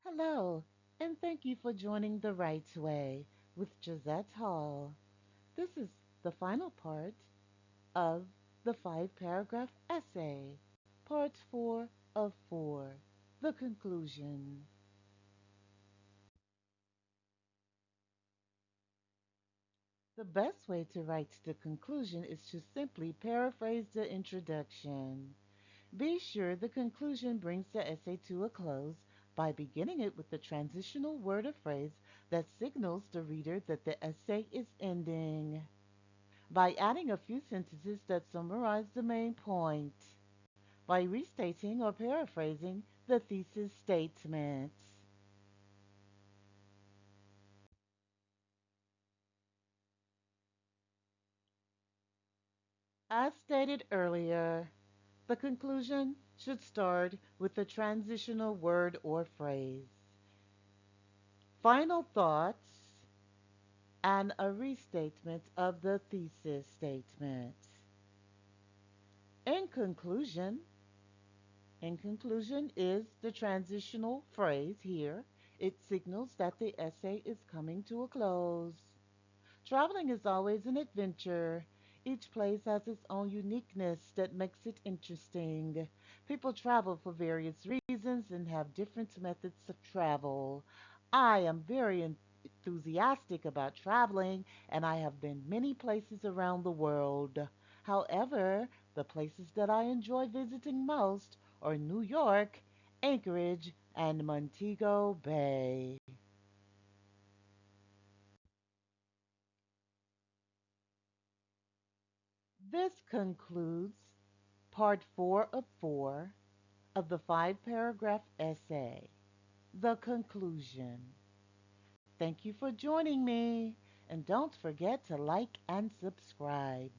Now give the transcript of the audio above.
Hello, and thank you for joining The Right Way with Josette Hall. This is the final part of the five paragraph essay, part 4 of 4, the conclusion. The best way to write the conclusion is to simply paraphrase the introduction. Be sure the conclusion brings the essay to a close by beginning it with the transitional word or phrase that signals the reader that the essay is ending, by adding a few sentences that summarize the main point, by restating or paraphrasing the thesis statement. As stated earlier, the conclusion should start with a transitional word or phrase. Final thoughts and a restatement of the thesis statement. In conclusion, in conclusion is the transitional phrase here. It signals that the essay is coming to a close. Traveling is always an adventure. Each place has its own uniqueness that makes it interesting. People travel for various reasons and have different methods of travel. I am very enthusiastic about traveling, and I have been many places around the world. However, the places that I enjoy visiting most are New York, Anchorage, and Montego Bay. This concludes part 4 of the five paragraph essay, The Conclusion. Thank you for joining me, and don't forget to like and subscribe.